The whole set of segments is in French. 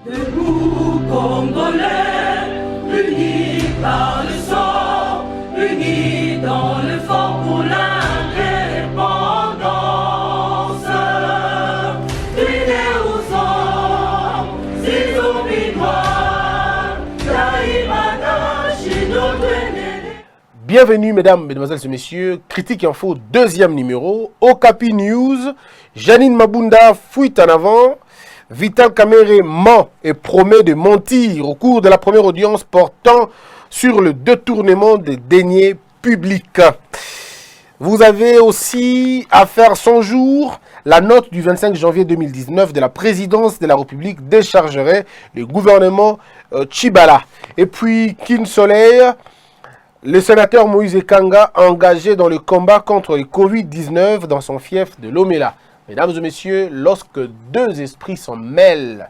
Debout Congolais, unis par le sang, unis dans le fort pour l'indépendance. Unis aux hommes, ces obligeoires, Taïmada, Chidotwene. Bienvenue mesdames, mesdemoiselles et messieurs, Critique Info, deuxième numéro, Okapi News, Janine Mabunda fuite en avant, Vital Kamerhe ment et promet de mentir au cours de la première audience portant sur le détournement des deniers publics. Vous avez aussi à faire 100 jours. La note du 25 janvier 2019 de la présidence de la République déchargerait le gouvernement Tshibala. Et puis, Kin Soleil, le sénateur Moïse Kanga engagé dans le combat contre le Covid-19 dans son fief de Lomela. Mesdames et messieurs, lorsque deux esprits s'en mêlent,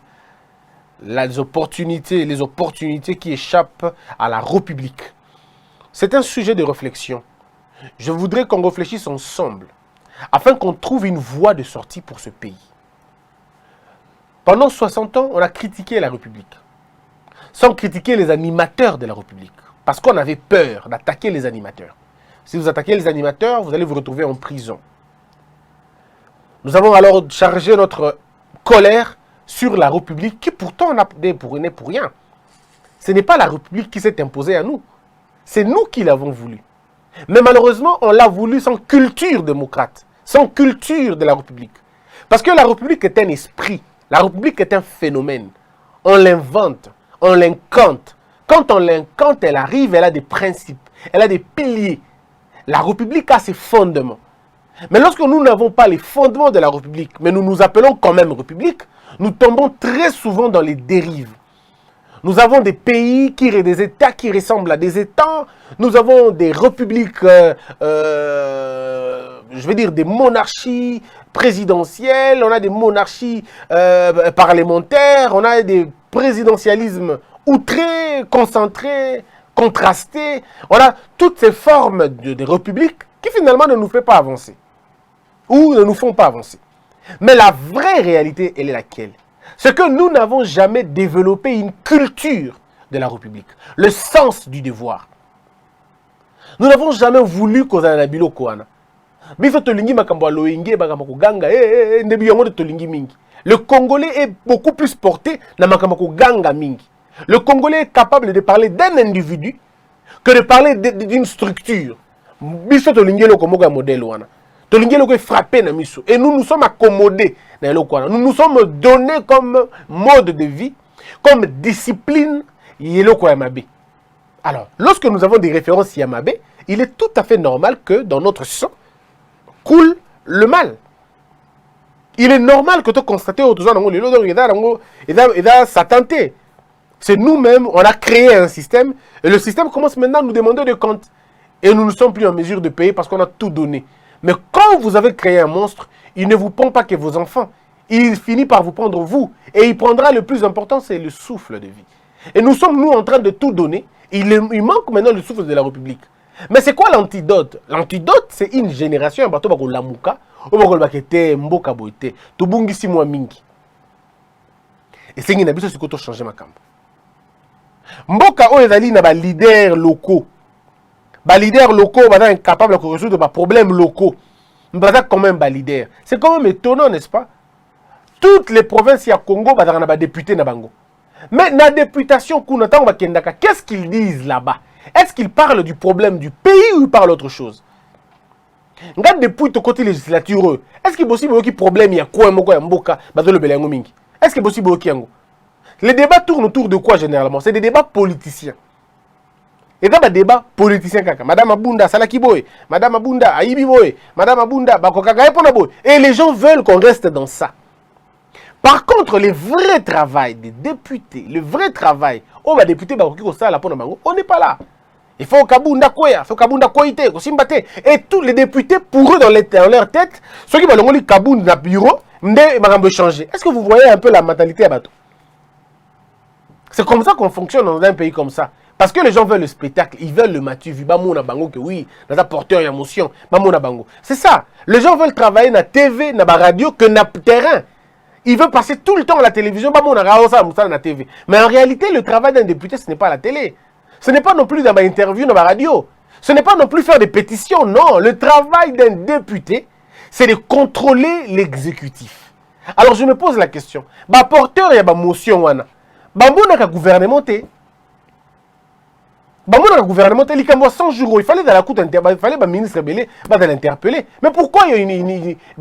les opportunités qui échappent à la République. C'est un sujet de réflexion. Je voudrais qu'on réfléchisse ensemble, afin qu'on trouve une voie de sortie pour ce pays. Pendant 60 ans, on a critiqué la République, sans critiquer les animateurs de la République, parce qu'on avait peur d'attaquer les animateurs. Si vous attaquez les animateurs, vous allez vous retrouver en prison. Nous avons alors chargé notre colère sur la République, qui pourtant n'est pour rien. Ce n'est pas la République qui s'est imposée à nous. C'est nous qui l'avons voulu. Mais malheureusement, on l'a voulu sans culture démocrate, sans culture de la République. Parce que la République est un esprit, la République est un phénomène. On l'invente, on l'incante. Quand on l'incante, elle arrive, elle a des principes, elle a des piliers. La République a ses fondements. Mais lorsque nous n'avons pas les fondements de la République, mais nous nous appelons quand même République, nous tombons très souvent dans les dérives. Nous avons des pays, des États qui ressemblent à des États. Nous avons des républiques, des monarchies présidentielles. On a des monarchies parlementaires. On a des présidentialismes outrés, concentrés, contrastés. On a toutes ces formes de républiques qui finalement ne nous font pas avancer. Ou ne nous font pas avancer. Mais la vraie réalité, elle est laquelle? C'est que nous n'avons jamais développé une culture de la République. Le sens du devoir. Nous n'avons jamais voulu qu'on ait un biloko wana. Le Congolais est beaucoup plus porté na makamako ganga mingi. Le Congolais est capable de parler d'un individu que de parler d'une structure. Biso tolingi lo komoka modèle wana. Tolingi lo ko frappé na miso. Et nous nous sommes accommodés na eloko wana. Nous nous sommes donnés comme mode de vie, comme discipline yeloko yamabe. Alors, lorsque nous avons des références yamabe, il est tout à fait normal que dans notre sang coule le mal. Il est normal que tu constates que c'est nous-mêmes, on a créé un système, et le système commence maintenant à nous demander des comptes. Et nous ne sommes plus en mesure de payer parce qu'on a tout donné. Mais quand vous avez créé un monstre, il ne vous prend pas que vos enfants. Il finit par vous prendre vous. Et il prendra le plus important, c'est le souffle de vie. Et nous sommes, nous, en train de tout donner. Il manque maintenant le souffle de la République. Mais c'est quoi l'antidote? L'antidote, c'est une génération, un bateau bako lamuka, ou bako bakete mboka boite, tubungisi mwa mingi. Et c'est une habitude sur changer ma camp. Mboka o ezali na ba leaders locaux. Les leaders locaux sont incapables de résoudre les problèmes locaux. C'est quand même étonnant, n'est-ce pas? Toutes les provinces du Congo ont des députés. Mais dans la députation, qu'est-ce qu'ils disent là-bas? Est-ce qu'ils parlent du problème du pays ou ils parlent autre chose? Depuis le côté législature, est-ce qu'il est possible qu'il y ait problème? Est-ce qu'il est possible qu'il y ait les débats tournent autour de quoi généralement? C'est des débats politiciens. Et dans le débat politicien, Madame Abunda, Salaki Boy, Madame Abunda, Aïbi Boy, Madame Abunda, Bakokagaye Boy. Et les gens veulent qu'on reste dans ça. Par contre, le vrai travail des députés, le vrai travail, on n'est pas là. Il faut Kabunda Koya, il faut Kabunda Koite, Kosimbate. Et tous les députés, pour eux, dans leur tête, ceux qui veulent Kabunda bureau, M'de changer. Est-ce que vous voyez un peu la mentalité à bateau? C'est comme ça qu'on fonctionne dans un pays comme ça. Parce que les gens veulent le spectacle, ils veulent le matu vu. Que oui, dans un porteur d'émotion. C'est ça. Les gens veulent travailler dans la TV, dans la radio, que dans le terrain. Il veut passer tout le temps à la télévision. Mais en réalité, le travail d'un député, ce n'est pas à la télé. Ce n'est pas non plus dans ma interview, dans ma radio. Ce n'est pas non plus faire des pétitions. Non, le travail d'un député, c'est de contrôler l'exécutif. Alors je me pose la question. Porteur, il y a une motion. Il gouvernement. Le gouvernement, il y a 100 jours, il fallait dans la cour il fallait le ministre Belé l'interpeller. Mais pourquoi il y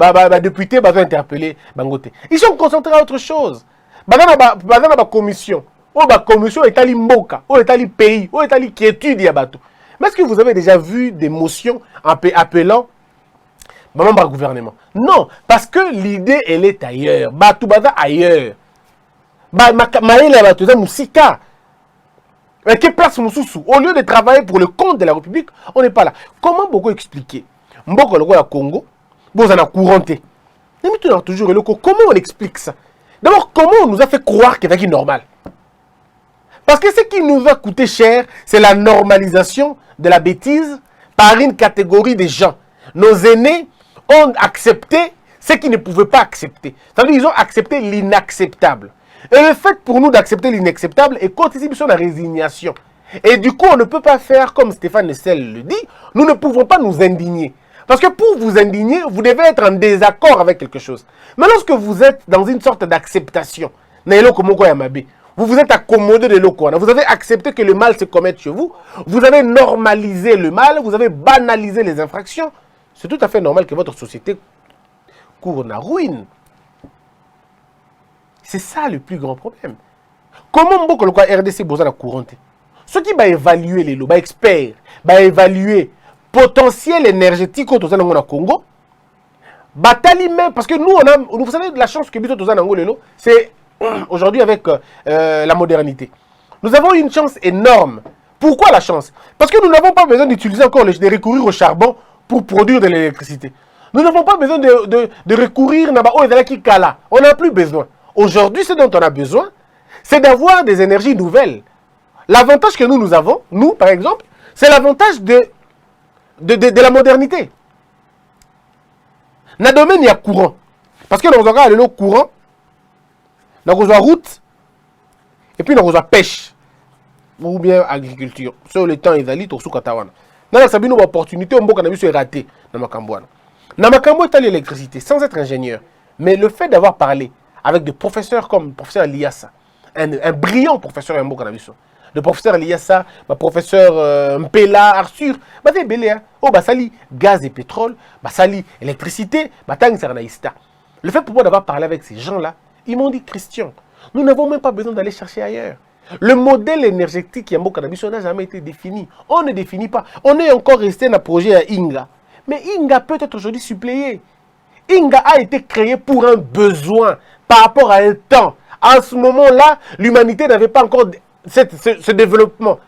a un député qui interpeller Bangote? Ils sont concentrés à autre chose. Dans la commission, la commission est allée Mboka, est allée pays, est allée qui étudie Bato. Mais est-ce que vous avez déjà vu des motions appelant membre du gouvernement? Non, parce que l'idée, elle est ailleurs. Bato ailleurs. Maïla Bato, c'est Moussika. Mais quelle place Moussoussou? Au lieu de travailler pour le compte de la République, on n'est pas là. Comment beaucoup expliquer? Mboko le Congo, vous en a couranté. Comment on explique ça? D'abord, comment on nous a fait croire que c'est normal? Parce que ce qui nous a coûté cher, c'est la normalisation de la bêtise par une catégorie de gens. Nos aînés ont accepté ce qu'ils ne pouvaient pas accepter. C'est-à-dire qu'ils ont accepté l'inacceptable. Et le fait pour nous d'accepter l'inacceptable est constitué sur la résignation. Et du coup, on ne peut pas faire comme Stéphane Essel le dit, nous ne pouvons pas nous indigner. Parce que pour vous indigner, vous devez être en désaccord avec quelque chose. Mais lorsque vous êtes dans une sorte d'acceptation, vous vous êtes accommodé de l'eau, vous avez accepté que le mal se commette chez vous, vous avez normalisé le mal, vous avez banalisé les infractions, c'est tout à fait normal que votre société court en ruine. C'est ça le plus grand problème. Comment beaucoup le RDC besoin de couranté? Ceux qui va évaluer les lots, experts, va évaluer potentiel énergétique au Congo, bataille même parce que nous vous savez la chance que nous avons, c'est aujourd'hui avec la modernité. Nous avons une chance énorme. Pourquoi la chance? Parce que nous n'avons pas besoin d'utiliser encore de recourir au charbon pour produire de l'électricité. Nous n'avons pas besoin de recourir à on n'a plus besoin. Aujourd'hui, ce dont on a besoin, c'est d'avoir des énergies nouvelles. L'avantage que nous avons, nous, par exemple, c'est l'avantage de la modernité. Dans le domaine, il y a courant. Parce que nous avons le courant, nous avons route, et puis nous avons pêche, ou bien agriculture. Sur le temps, ils allaient au Soukatawana. Nous avons une opportunité, on a raté dans Makambouana. Dans Makambouana, il y a l'électricité, sans être ingénieur. Mais le fait d'avoir parlé avec des professeurs comme le professeur Liassa, un brillant professeur en Bokanabiso. Le professeur Liassa, le professeur Mpela, Arthur, c'est belé, basali gaz et pétrole, basali électricité, le fait pour moi d'avoir parlé avec ces gens-là, ils m'ont dit, Christian, nous n'avons même pas besoin d'aller chercher ailleurs. Le modèle énergétique en Bokanabiso n'a jamais été défini. On ne définit pas. On est encore resté dans le projet à Inga. Mais Inga peut être aujourd'hui suppléé. Inga a été créé pour un besoin par rapport à un temps. En ce moment-là, l'humanité n'avait pas encore ce développement.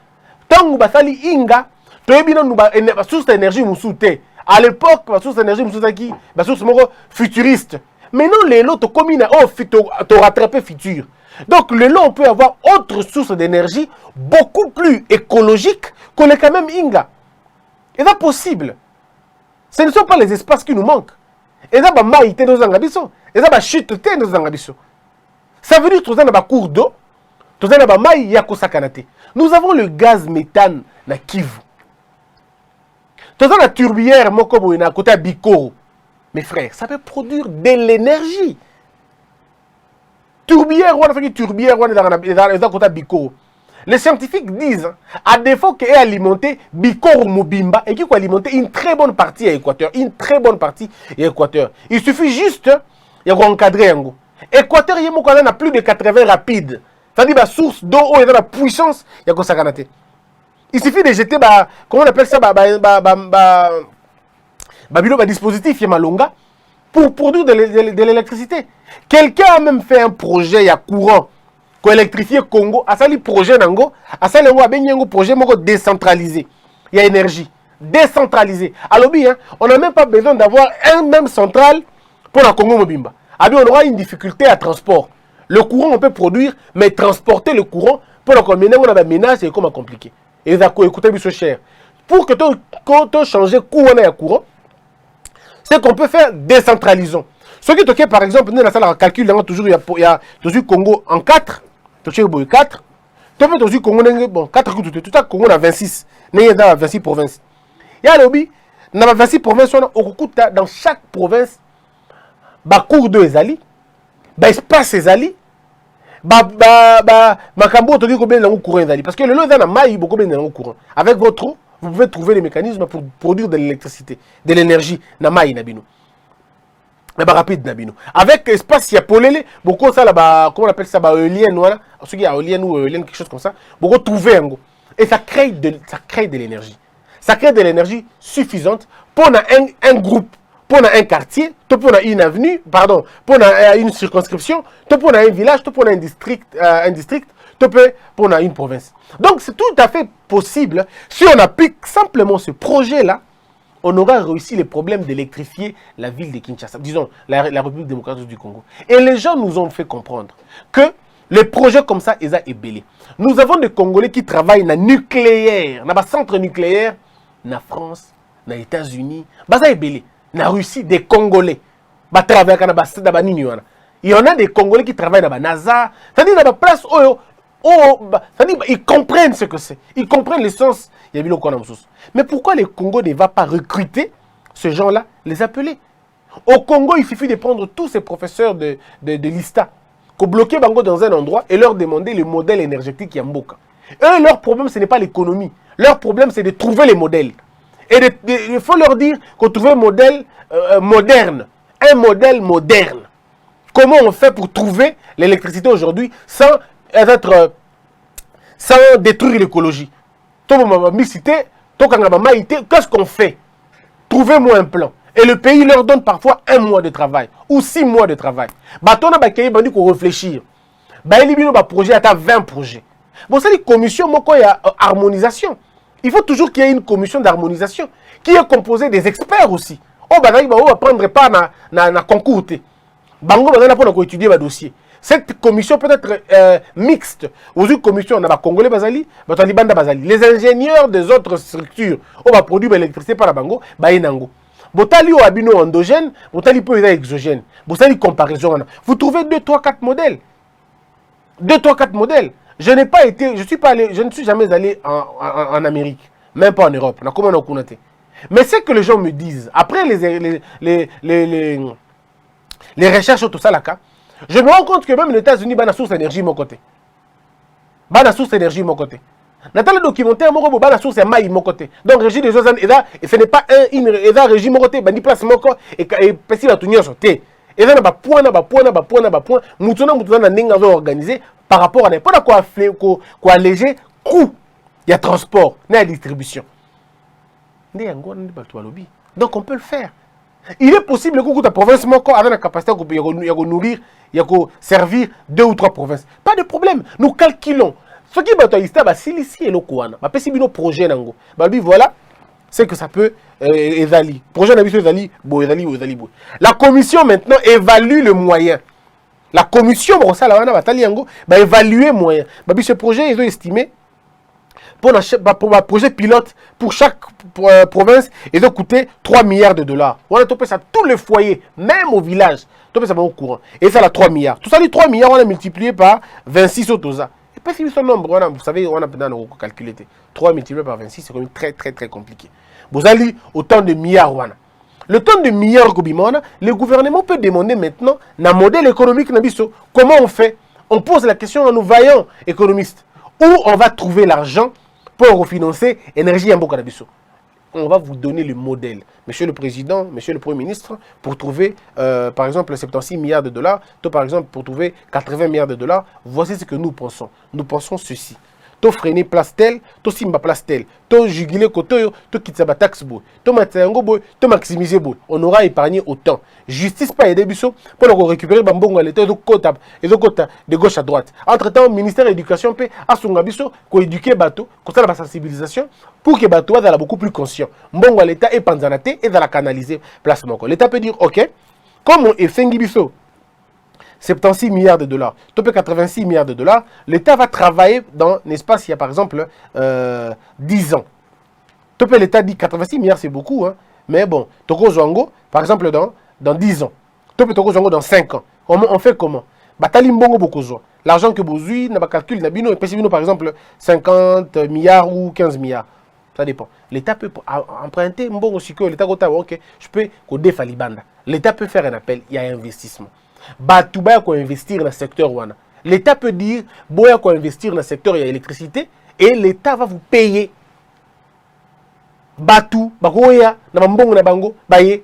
Tant que basali Inga, la source d'énergie moussouté. À l'époque, la source d'énergie moussouté, la source futuriste. Maintenant, les lots te combinent te rattraper futur. Donc, le lot, on peut avoir autre source d'énergie beaucoup plus écologique qu'on est quand même Inga. Et c'est possible. Ce ne sont pas les espaces qui nous manquent. Et ça, maïté dans un abisso. Et ça, chute dans un abisso. Ça veut dire que nous avons un cours d'eau, nous avons un maï yakosakanate. Nous avons le gaz méthane na Kivu. Nous avons la turbière mokobo na côté à Bikoro. Mes frères, ça peut produire de l'énergie. Turbière, on a fait turbière, on est dans côté à Bikoro. Les scientifiques disent, à défaut qu'elle ait alimenté Bikoro Mobimba et qu'il faut alimenter une très bonne partie à Équateur. Une très bonne partie à Équateur. Il suffit juste d'encadrer un goût. Équateur, il y a plus de 80 rapides. C'est-à-dire la source d'eau, il y a la puissance, il y a ça. Il suffit de jeter, comment on appelle ça, dispositif, il y a malonga, pour produire de l'électricité. Quelqu'un a même fait un projet, il y a courant, pour électrifier Congo, à ça, le projet Nango, à ça, le projet décentralisé. Il y a énergie, décentralisé. Alors, on n'a même pas besoin d'avoir un même central pour la Congo Mobimba. On aura une difficulté à transport. Le courant, on peut produire, mais transporter le courant, pour le combiner, on a un ménage, c'est comme compliqué. Et ça coûte cher. Pour que tu changes le courant, c'est qu'on peut faire décentralisons. Ce qui est par exemple, nous avons calcul, toujours, il y a toujours Congo en 4, toujours 4, tu peux toujours Congo, bon, 4 coups, tout à Congo a 26, il y a 26 provinces. Il y a lobby, dans 26 provinces, dans chaque province, cours de Ezali, espace Ezali, makambo to dit combien de courant Ezali. Parce que le lot dans maï, beaucoup de courant. Avec votre eau, vous pouvez trouver les mécanismes pour produire de l'électricité, de l'énergie, na maï nabino. Rapide nabino. Avec espace, il y a polélé, beaucoup ça là, comment on appelle ça, éolienne, voilà. Ceux qui a éolienne ou éolienne, quelque chose comme ça, beaucoup trouver un go. Et ça crée de l'énergie. Ça crée de l'énergie suffisante pour un groupe, pour un quartier, pour une avenue, pardon, pour une circonscription, pour un village, pour un district, pour une province. Donc c'est tout à fait possible, si on applique simplement ce projet-là, on aura réussi les problèmes d'électrifier la ville de Kinshasa, disons la République démocratique du Congo. Et les gens nous ont fait comprendre que les projets comme ça, ils ont ébélé. Nous avons des Congolais qui travaillent dans le nucléaire, dans le centre nucléaire, na France, na États-Unis, baza ébélé, na Russie, des Congolais. Il y en a des Congolais qui travaillent dans la NASA, c'est-à-dire dans la place c'est-à-dire ils comprennent ce que c'est, ils comprennent l'essence. Mais pourquoi les Congos ne vont pas recruter ces gens-là, les appeler? Au Congo, il suffit de prendre tous ces professeurs de l'ISTA, qu'on bloquer Bango dans un endroit et leur demander le modèle énergétique Yamboka. Eux, leur problème, ce n'est pas l'économie. Leur problème, c'est de trouver les modèles. Et il faut leur dire qu'on trouve un modèle moderne. Un modèle moderne. Comment on fait pour trouver l'électricité aujourd'hui sans détruire l'écologie? Qu'est-ce qu'on fait? Trouvez-moi un plan. Et le pays leur donne parfois 1 mois de travail ou 6 mois de travail. Il faut réfléchir. Il y a projet à 20 projets. Bon, c'est une commission, il y a harmonisation. Il faut toujours qu'il y ait une commission d'harmonisation qui est composée des experts aussi. On va prendre pas na concours. Bango va étudier le dossier. Cette commission peut être mixte. Aux une commission, on a Congolais Bazali, Taliban Bazali. Les ingénieurs des autres structures, on va produire l'électricité par la Bango, Bainango. Botali ou abino endogène, Botali peut être exogène. Botali comparaison. Vous trouvez 2, 3, 4 modèles. 2, 3, 4 modèles. Je ne suis jamais allé en Amérique, même pas en Europe. Mais c'est que les gens me disent, après les recherches, tout ça là, je me rends compte que même les États-Unis, il y a une source d'énergie de mon côté. Il y a une source d'énergie de mon côté. Dans le documentaire, il y a une source d'énergie de mon côté. Donc, régime des choses, ce n'est pas un régime de mon côté, il y a une place de mon côté, et il y a une sauté. Et il y a un point, organisé par rapport à n'importe quoi alléger coût. Il y a transport, il y a distribution. Donc, on peut le faire. Il est possible que la province ait la capacité de nourrir, de servir 2 ou 3 provinces. Pas de problème. Nous calculons. Ce qui est ici, c'est ici et le Kouana. Projet. Voilà, c'est que ça peut évaluer. Projet évalue. La commission maintenant évalue le moyen. La commission va évaluer le moyen. Ce projet, ils ont estimé pour un projet pilote pour chaque province, il doit coûter 3 milliards de dollars. On a topé ça tous les foyers, même au village. Topé ça au courant. Et ça, là, 3 milliards. Tout ça, les 3 milliards, on a multiplié par 26 au tosa. Et puis, si ce nombre, vous savez, on a maintenant calculé. 3 multiplié par 26, c'est quand même très, très, très compliqué. Vous allez autant de milliards. Le temps de milliards, le gouvernement peut demander maintenant, dans le modèle économique, comment on fait? On pose la question à nos vaillants économistes. Où on va trouver l'argent pour refinancer l'énergie en Bokanabiso? On va vous donner le modèle, Monsieur le Président, Monsieur le Premier ministre, pour trouver, par exemple, 76 milliards de dollars, toi, par exemple, pour trouver 80 milliards de dollars. Voici ce que nous pensons. Nous pensons ceci. To freiner place telle, to simba place telle, to juguler kotoyo, to kitsaba taxe boy, to matsango boy, to maximiser boy. On aura épargné autant. Justice pas aider biso pour récupérer bambongo à l'état de quota de gauche à droite. Entre-temps, ministère de l'éducation peut asunga biso ko éduquer bateau, ko ça la sensibilisation pour que bateau soit beaucoup plus conscient. Mbongo à l'état et panzanate et dans la canaliser place moko. L'état peut dire OK, comme on fengi biso 76 milliards de dollars, topé 86 milliards de dollars, l'État va travailler dans un espace, il y a par exemple 10 ans. Topé l'État dit 86 milliards, c'est beaucoup, hein, mais bon, Toko Zwango, par exemple, dans 10 ans. Toi, peut-être dans 5 ans. On fait comment? Batali mbongo bokozo. L'argent que vous avez, n'a pas calcul, n'a bino, et par exemple 50 milliards ou 15 milliards. Ça dépend. L'État peut emprunter mbongo si que l'État ok, je peux coder falibanda. L'État peut faire un appel, il y a investissement. Batouba ko investir dans le secteur wana. L'État peut dire boya ko investir dans le secteur il y a électricité et l'État va vous payer. Batou, bakoya na mbongo na bango, baye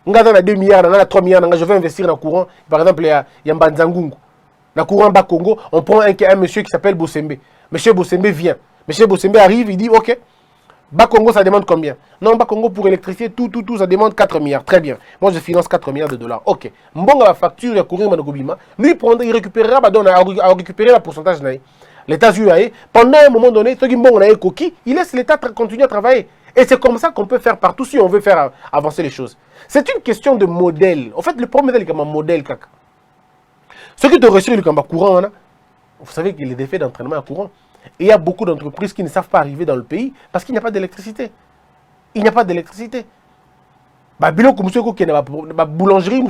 ngata na 2 milliards, na 3 milliards, je vais investir dans le courant. Par exemple, il y a Mbanzangungu. Dans le courant bas Congo, on prend un monsieur qui s'appelle Bossembe. Monsieur Bossembe vient. Monsieur Bossembe arrive, il dit ok. Bas Congo, ça demande combien? Non, Bas Congo pour électrifier tout, ça demande 4 milliards. Très bien. Moi, je finance 4 milliards de dollars. Ok. Mbonga la facture, il y a courir Manogobima. Lui, il récupérera, à récupérer le pourcentage. L'État juillet, pendant un moment donné, il laisse l'État continuer à travailler. Et c'est comme ça qu'on peut faire partout si on veut faire avancer les choses. C'est une question de modèle. En fait, le premier modèle, c'est un modèle. Ceux qui te reçoivent le courant, vous savez qu'il y a des défis d'entraînement à courant. Et il y a beaucoup d'entreprises qui ne savent pas arriver dans le pays parce qu'il n'y a pas d'électricité. Il n'y a pas d'électricité. Boulangerie,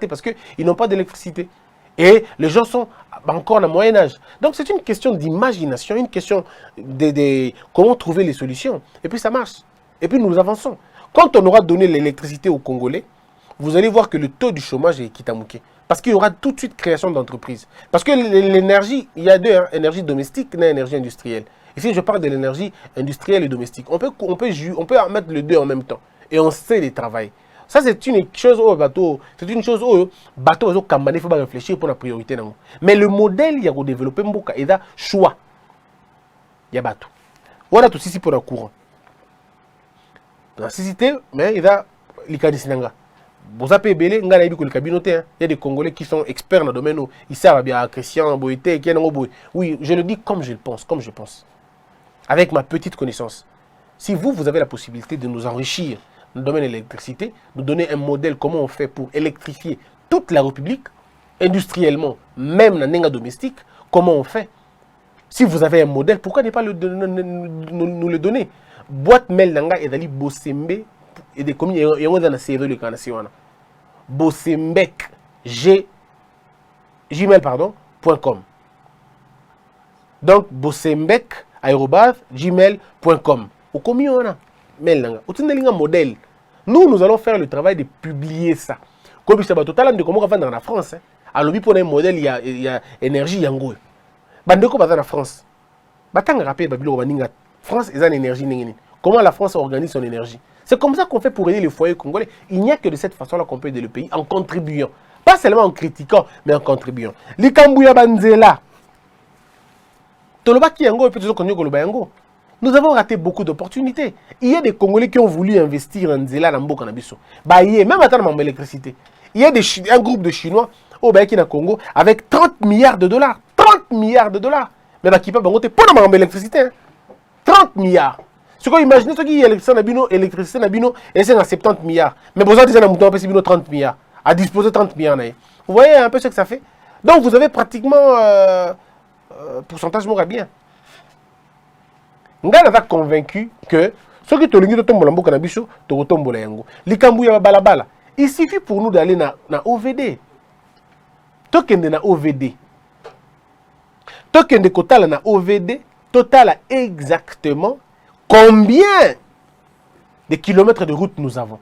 parce qu'ils n'ont pas d'électricité. Et les gens sont encore dans le Moyen-Âge. Donc c'est une question d'imagination, une question de comment trouver les solutions. Et puis ça marche. Et puis nous avançons. Quand on aura donné l'électricité aux Congolais, vous allez voir que le taux du chômage est kitamouké. Parce qu'il y aura tout de suite création d'entreprises. Parce que l'énergie, il y a deux, hein, énergie domestique et énergie industrielle. Ici, je parle de l'énergie industrielle et domestique. On peut mettre les deux en même temps. Et on sait les travailler. Ça, c'est une chose au bateau. C'est une chose au bateau, il faut réfléchir pour la priorité. Mais le modèle, il y a développé beaucoup. Il y a choix. Il y a bateau. Voilà tout ici pour le courant. Dans la cité, mais il y a l'Ikadisinanga. Il y a des Congolais qui sont experts dans le domaine où ils savent bien Christian, Boïté, oui, je le dis comme je le pense, avec ma petite connaissance. Si vous avez la possibilité de nous enrichir dans le domaine de l'électricité, nous donner un modèle comment on fait pour électrifier toute la République, industriellement, même dans le domestique, comment on fait. Si vous avez un modèle, pourquoi ne pas nous le donner? Boîte mail nanga et dali Bossembe et des communes et on a un CV le canation. Bossembek gmail.com. Donc bossembek@gmail.com. Au commis on a mail nanga. Au un modèle. Nous allons faire le travail de publier ça. Comme ça va totalement de comment on va dans la France. Alors pour un modèle il y a énergie yango. Bandeko va dans la France. Batang rappel babilo baninga. France est en énergie. Comment la France organise son énergie? C'est comme ça qu'on fait pour aider les foyers congolais. Il n'y a que de cette façon-là qu'on peut aider le pays en contribuant. Pas seulement en critiquant, mais en contribuant. Likambouya Banzela. Nous avons raté beaucoup d'opportunités. Il y a des Congolais qui ont voulu investir en Nzela dans Mboka Nabiso. Même attendre l'électricité. Il y a un groupe de Chinois au Baïki Congo avec 30 milliards de dollars. 30 milliards de dollars. Mais qui peut pas pour l'électricité. 30 milliards. Ce qu'on imagine, c'est qu'il y a l'électricité et c'est à 70 milliards. Mais vous avez 30 milliards. À disposer 30 milliards. Vous voyez un peu ce que ça fait? Donc vous avez pratiquement pourcentage mora bien. Nous sommes convaincus que ceux qui ont tombé il suffit pour nous d'aller dans OVD. Token de OVD. Token de Kotal na OVD. Total exactement combien de kilomètres de route nous avons.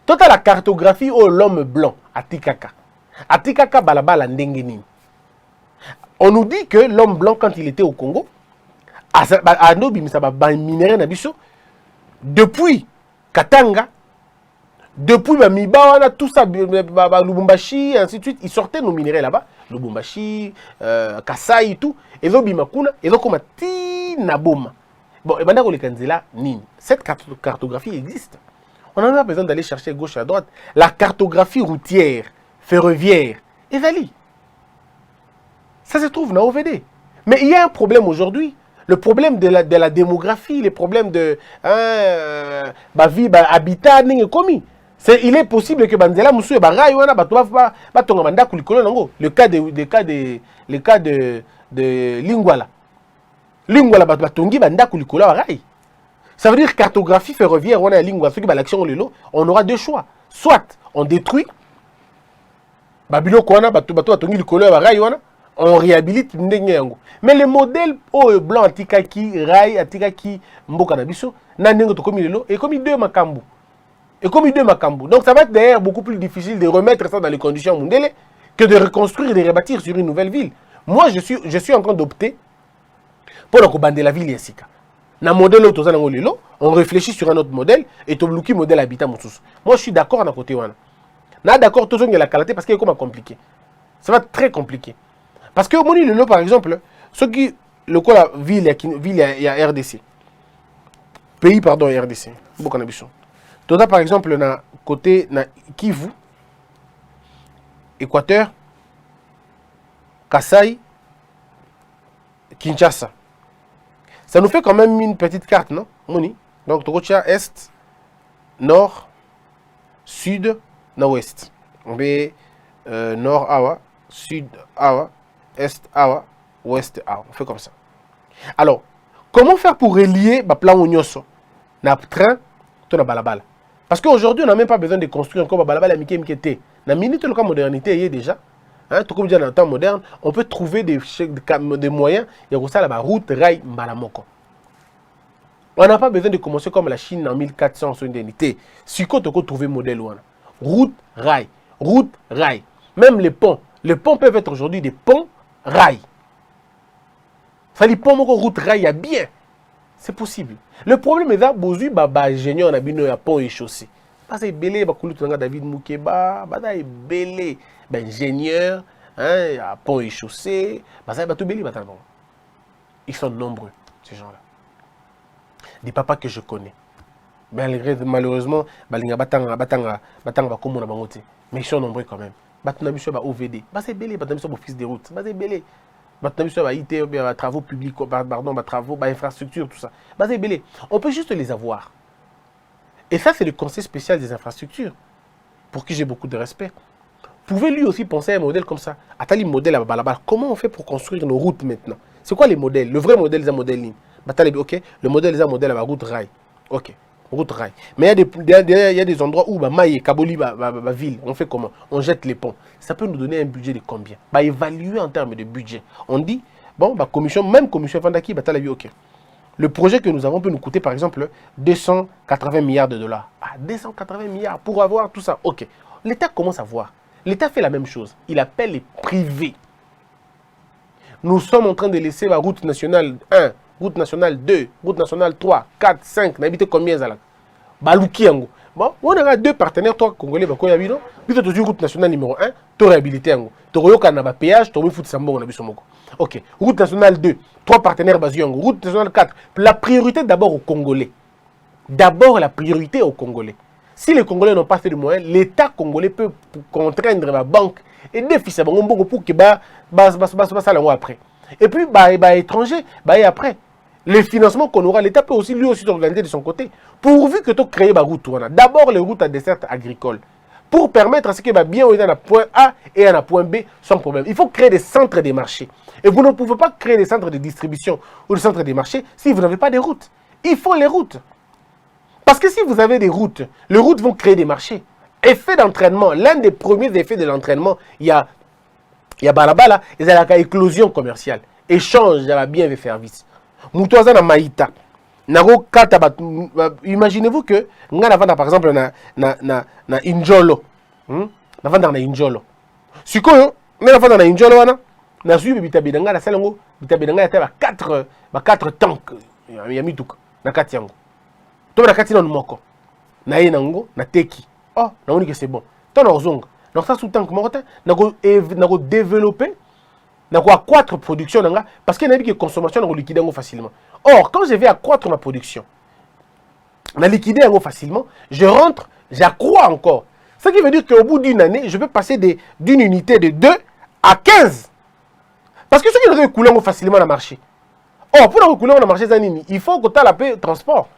Total la cartographie au l'homme blanc à Tikaka. À Tikaka balabala ndengeni. On nous dit que l'homme blanc quand il était au Congo, à Nobi minéré nabiso, depuis Katanga, depuis Mibawana, tout ça, Lubumbashi, ainsi de suite, ils sortaient nos minéraux là-bas, Lubumbashi, Kasai et tout, et Zobi Makuna, et Zokoma Tinaboma. Bon, et maintenant, cette cartographie existe. On n'en a pas besoin d'aller chercher à gauche et à droite. La cartographie routière, ferroviaire, est valide. Ça se trouve dans OVD. Mais il y a un problème aujourd'hui. Le problème de la démographie, le problème de vie, habitat, il est possible que Banzela Moussou et Baraï, le cas de Lingwala. Lingwala batongi banda kulikola Baraï. Ça veut dire cartographie ferroviaire, on a Lingwala, on aura deux choix. Soit on détruit Babilo Kwana, bato atongi likolo ya rail wana, on réhabilite ndenge yango. Mais le modèle au blanc atikaki rail atikaki mboka na biso, na ndenge to komi lelo, et comme deux makambu. Et comme deux makambu. Donc ça va être d'ailleurs beaucoup plus difficile de remettre ça dans les conditions mondiales que de reconstruire et de rebâtir sur une nouvelle ville. Moi, je suis en train d'opter pour la ville Yassika. Dans le modèle on réfléchit sur un autre modèle et tu bloques modèle habitat. Moi, je suis d'accord à côté. D'accord, tout le monde la qualité parce qu'il est comme compliqué. Ça va être très compliqué. Parce que au Lelo, par exemple, ceux qui le quoi la ville il y a RDC. Pays pardon RDC. Beaucoup d'ambition. Tout ça par exemple na côté na Kivu, Équateur, Kasaï, Kinshasa. Ça nous fait quand même une petite carte, non, Moni? Donc, Togocha, Est, Nord, Sud, Nord-Ouest. On fait Nord, Awa, Sud, Awa, Est, Awa, Ouest, Awa. On fait comme ça. Alors, comment faire pour relier le plan Onyoso? Na train, to na balabala. Parce qu'aujourd'hui, on n'a même pas besoin de construire encore balabala mikete. Na minute le cas modernité, il y a déjà. Hein, tout comme dire dans le temps moderne, on peut trouver des moyens. Il y a ça la route rail Mbalamoko. On n'a pas besoin de commencer comme la Chine en 1400 sur une unité. Si on peut trouver modèle route rail, route rail. Même les ponts peuvent être aujourd'hui des ponts rail. Ça les ponts route rail, il y a bien. C'est possible. Le problème est que Bozu baba ingénieur on a bien un pont et chaussée. Parce que belé ba kulu tanga David Moukeba, bada est belé, ingénieur, hein, pont et chaussée, basa ba tout belé batalon. Ils sont nombreux ces gens-là. Des papas que je connais. Malheureusement, balinga batanga ba komona bangote. Mais ils sont nombreux quand même. Batuna biso ba OVD. Basa belé, batuna biso ba fils de route. Basa belé. Maintenant, IT, travaux publics, pardon, travaux, infrastructures, tout ça. On peut juste les avoir. Et ça, c'est le conseil spécial des infrastructures, pour qui j'ai beaucoup de respect. Pouvez lui aussi penser à un modèle comme ça. Attali modèle à Balabal. Comment on fait pour construire nos routes maintenant? C'est quoi les modèles? Le vrai modèle, c'est un modèle ligne. Ok, le modèle, c'est un modèle à la route rail. Ok, route rail. Mais il y a des endroits où Maïe, Kaboli, ville, on fait comment? On jette les ponts. Ça peut nous donner un budget de combien? Évaluer en termes de budget. On dit, bon, même commission Fandaki, ok. Le projet que nous avons peut nous coûter par exemple 280 milliards de dollars. 280 milliards pour avoir tout ça. Ok. L'État commence à voir. L'État fait la même chose. Il appelle les privés. Nous sommes en train de laisser la route nationale 1, route nationale 2, route nationale 3, 4, 5. On a habité combien ça là? Baloukiango. Bon, on a deux partenaires, toi, Congolais, Bako Yabino. Puis tu as route nationale numéro 1, tu as réhabilité. Tu as péage, tu as fait Sambo, on a vu son moko. Ok. Route nationale 2, 3 partenaires basés. Route nationale 4. La priorité d'abord aux Congolais. D'abord la priorité aux Congolais. Si les Congolais n'ont pas fait de moyens, l'État congolais peut contraindre la banque et déficit pour que ça après. Et puis, étranger, après. Les financements qu'on aura, l'État peut aussi lui aussi s'organiser de son côté. Pourvu que tu crées des routes. D'abord les routes à dessert agricole. Pour permettre à ce que bien on est à point A et à point B sans problème. Il faut créer des centres de marché. Et vous ne pouvez pas créer des centres de distribution ou des centres de marché si vous n'avez pas de routes. Il faut les routes. Parce que si vous avez des routes, les routes vont créer des marchés. Effet d'entraînement. L'un des premiers effets de l'entraînement, il y a balabala, il y a la éclosion commerciale. Échange, il y a bien de services. Moutouaza na Maïta. Imaginez-vous que nous avons par exemple na Injolo. Nous avons na Injolo. Si nous avons na Injolo, nous avons bitabidanga na salango, bitabidanga ya 4 tanks. Ya mituka na kati yango. To na kati na moko. Na yenango na teki. Oh, na on que c'est bon. To na ozonga. Donc ça sous tank morota, na go développer. Na go accroître production parce qu'il y a une consommation na go liquider facilement. Or, quand je vais accroître ma production, na liquider facilement, je rentre, j'accrois encore. Ce qui veut dire qu'au bout d'une année, je peux passer d'une unité de 2 à 15. Parce que ce qui nous couler facilement dans le marché. Or, pour nous couler dans le marché, il faut que tu aies la paix transport.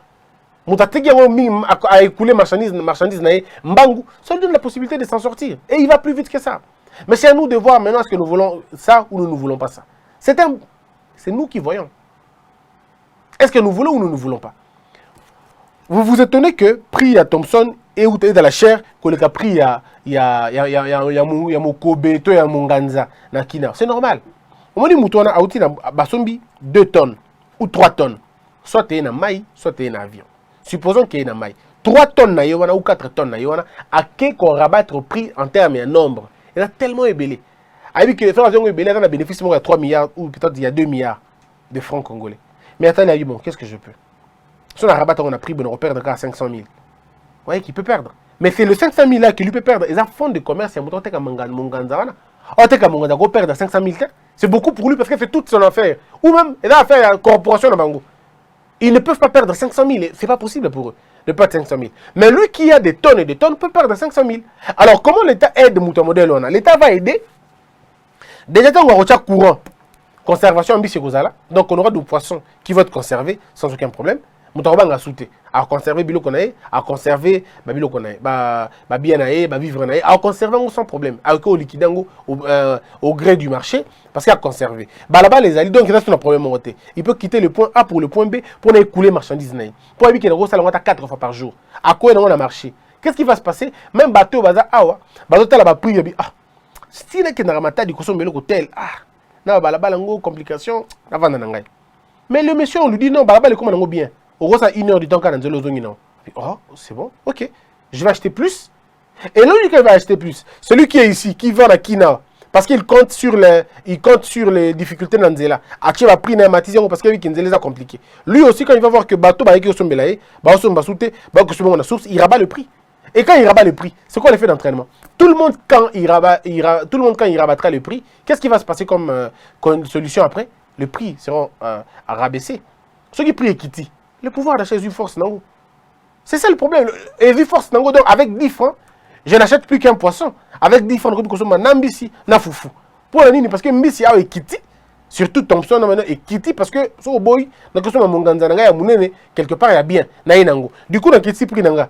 Moutategi a écoulé marchandises mbangu, ça lui donne la possibilité de s'en sortir. Et il va plus vite que ça. Mais c'est à nous de voir maintenant est-ce que nous voulons ça ou nous ne voulons pas ça. C'est nous qui voyons. Est-ce que nous voulons ou nous ne voulons pas? Vous vous étonnez que prix à Thomson, et où tu es dans la chair, que le capri, il y a mon kobe, il y a mon ganza, na kina. C'est normal. Au moment où mouton a outil na basombi 2 tonnes ou 3 tonnes. Soit tu es dans maï, soit tu es dans avion. Supposons qu'il y ait dans maï. 3 tonnes na yowana ou 4 tonnes na yowana, à quel qu'on rabattre au prix en termes et en nombre. Il a tellement ébélé. Avec que les frères ont ébélé, on a bénéficié de 3 milliards ou peut-être il y a 2 milliards de francs congolais. Mais attends, il a dit, bon, qu'est-ce que je peux? Si on a rabattu, on a pris, on perdre à 500 000. Vous voyez qu'il peut perdre. Mais c'est le 500 000 là qui lui peut perdre. Ils ont fonds de commerce, il y a un Monganza. On perdre 500 000. C'est beaucoup pour lui parce que c'est toute son affaire. Ou même, il a affaire à la corporation de Bango. Ils ne peuvent pas perdre 500 000. C'est pas possible pour eux de perdre 500 000. Mais lui qui a des tonnes et des tonnes peut perdre 500 000. Alors, comment l'État aide Mouton Modèle? L'État va aider. Déjà, on va retirer courant. Conservation ambitieux. Donc, on aura des poissons qui vont être conservés sans aucun problème. Moutarobang a souté à conserver bilo konae, à conserver bilo konae, bien nae, vivre nae, à conserver sans problème, avec au liquidango au gré du marché parce qu'il a conservé. Là-bas les alliés donc il reste un problème monté. Il peut quitter le point A pour le point B pour écouler marchandises nae. Pour éviter que le ça à 4 fois par jour. À quoi on a marché? Qu'est-ce qui va se passer? Même bateau baza awa, bateau tala ba prix ah. Si là que na ramata du consomme le hôtel ah. Na balaba lango complication, na vendre nangai. Mais le monsieur on lui dit non, balaba le comment nango bien. Au gros, ça 1 heure du temps quand on a le oh, c'est bon, ok. Je vais acheter plus. Et lui qui va acheter plus, celui qui est ici, qui vend à Kina, parce qu'il compte sur les difficultés dans Nzela. Acheter va prix Matizio parce que lui qui les a compliqué. Lui aussi, quand il va voir que bateau, il rabat le prix. Et quand il rabat le prix, c'est quoi l'effet d'entraînement? Tout le monde, quand il rabattra le prix, qu'est-ce qui va se passer comme solution après? Le prix sera rabaissé. Ceux qui prient Kitty. Le pouvoir d'achat est force, non? C'est ça le problème. Et vu force, non? Donc, avec 10 francs, je n'achète plus qu'un poisson. Avec 10 francs, je consomme un mbisi, na foufou. Pour la ligne, parce que mbisi a Kitty, surtout Thompson, et Kitty, parce que, so boy, na consomme mon ganzanga, ya mounene, quelque part, il y a bien, na inango. Du coup, na Kitty, pris nanga.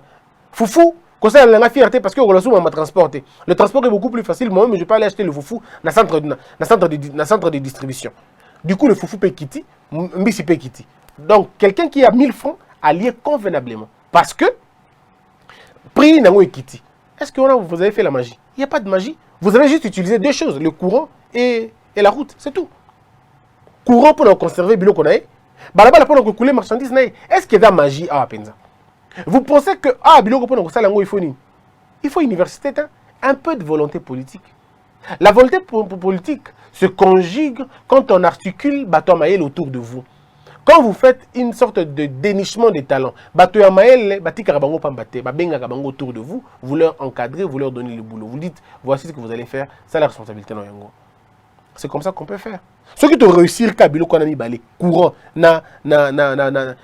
Foufou, comme ça, la fierté, parce que on m'a transporté. Le transport est beaucoup plus facile, moi, mais je peux aller acheter le foufou dans le centre de distribution. Du coup, le foufou paye Kitty, mbisi paye Kitty. Donc, quelqu'un qui a 1000 francs a lié convenablement. Parce que, prix nango ekiti. Est-ce que vous avez fait la magie? Il n'y a pas de magie. Vous avez juste utilisé 2 choses, le courant et la route, c'est tout. Courant pour conserver bilo konae. Balabala pour couler marchandises nae. Est-ce qu'il y a de la magie à Penza? Vous pensez que, bilo pour salango il faut ni? Il faut université, un peu de volonté politique. La volonté politique se conjugue quand on articule bateau maël autour de vous. Quand vous faites une sorte de dénichement des talents, autour de vous, vous leur encadrez, vous leur donnez le boulot. Vous dites, voici ce que vous allez faire, c'est la responsabilité. C'est comme ça qu'on peut faire. Ceux qui te réussir, Kabilo Konami Balé, courant, Nanzela,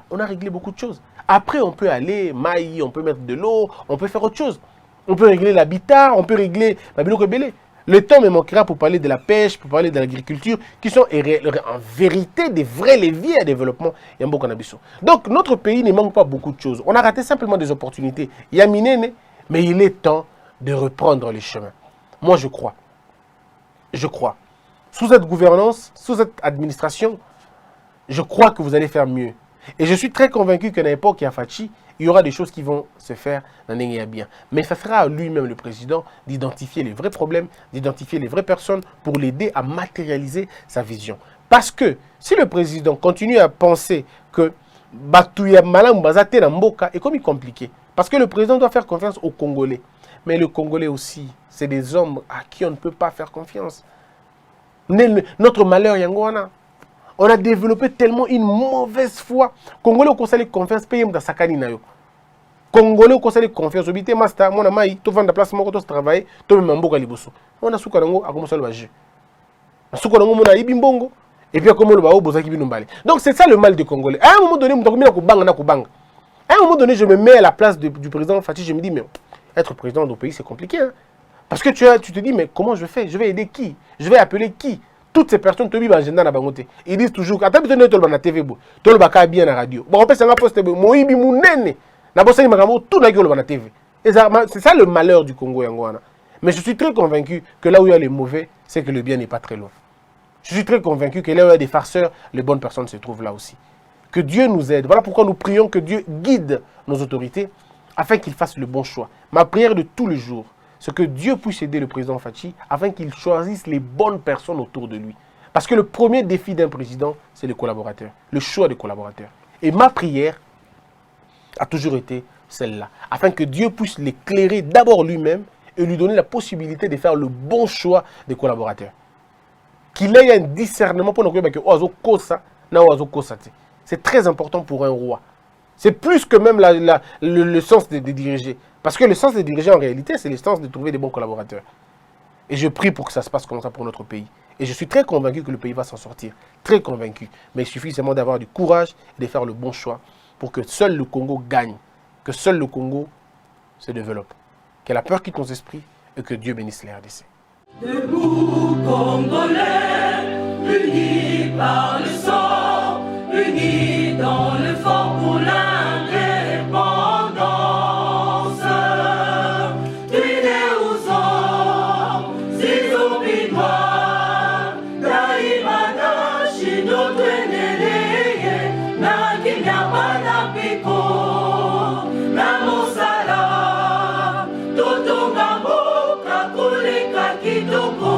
on a réglé beaucoup de choses. Après, on peut aller, maï, on peut mettre de l'eau, on peut faire autre chose. On peut régler l'habitat, on peut régler Babilo Kobele. Le temps me manquera pour parler de la pêche, pour parler de l'agriculture, qui sont en vérité des vrais leviers à développement. Donc notre pays ne manque pas beaucoup de choses. On a raté simplement des opportunités. Il y a miné, mais il est temps de reprendre les chemins. Moi je crois. Sous cette gouvernance, sous cette administration, je crois que vous allez faire mieux. Et je suis très convaincu qu'à l'époque Yafachi, il y aura des choses qui vont se faire dans les bien. Mais ça sera à lui-même, le président, d'identifier les vrais problèmes, d'identifier les vraies personnes pour l'aider à matérialiser sa vision. Parce que si le président continue à penser que Batouya Malam Bazate Namboka est comme compliqué, parce que le président doit faire confiance aux Congolais. Mais le Congolais aussi, c'est des hommes à qui on ne peut pas faire confiance. Notre malheur, Yangoana. On a développé tellement une mauvaise foi. Congolais au conseil de confiance, paye dans Sakani Nayo. Congolais au conseil de confiance, obité master, mon amai, tu vends de place, mon côté travail, tu me m'emboka liboso. On a soukarango à commencer le bagé. A soukarango mon aïe bimbongo, et puis à comment le bao bozaki binumbale. Donc c'est ça le mal des Congolais. À un moment donné, à un moment donné, je me mets à la place du président Fatih, je me dis, mais être président d'un pays, c'est compliqué. Hein? Parce que tu te dis, mais comment je fais? Je vais aider qui? Je vais appeler qui? Toutes ces personnes, ils disent toujours, quand tu as besoin de la TV, tu as bien la radio. Bon, on peut s'en poster, Moïbi Mounene, c'est ça le malheur du Congo. Mais je suis très convaincu que là où il y a les mauvais, c'est que le bien n'est pas très loin. Je suis très convaincu que là où il y a des farceurs, les bonnes personnes se trouvent là aussi. Que Dieu nous aide. Voilà pourquoi nous prions que Dieu guide nos autorités afin qu'il fasse le bon choix. Ma prière de tous les jours, c'est que Dieu puisse aider le président Fachi afin qu'il choisisse les bonnes personnes autour de lui. Parce que le premier défi d'un président, c'est les collaborateurs, le choix des collaborateurs. Et ma prière a toujours été celle-là, afin que Dieu puisse l'éclairer d'abord lui-même et lui donner la possibilité de faire le bon choix des collaborateurs. Qu'il ait un discernement pour nous dire que c'est très important pour un roi. C'est plus que même le sens de diriger. Parce que le sens de diriger, en réalité, c'est le sens de trouver des bons collaborateurs. Et je prie pour que ça se passe comme ça pour notre pays. Et je suis très convaincu que le pays va s'en sortir. Très convaincu. Mais il suffit seulement d'avoir du courage et de faire le bon choix pour que seul le Congo gagne. Que seul le Congo se développe. Que la peur quitte nos esprits et que Dieu bénisse les RDC. Debout Congolais, unis par le sang, unis dans le fort pour l'indépendance. Tués aux hommes, si oublie-moi, Daïmana, Shido, Tweneleye, Nakinyabana, Piko, Namosala, Totongambo, Kakuleka, Kitoko.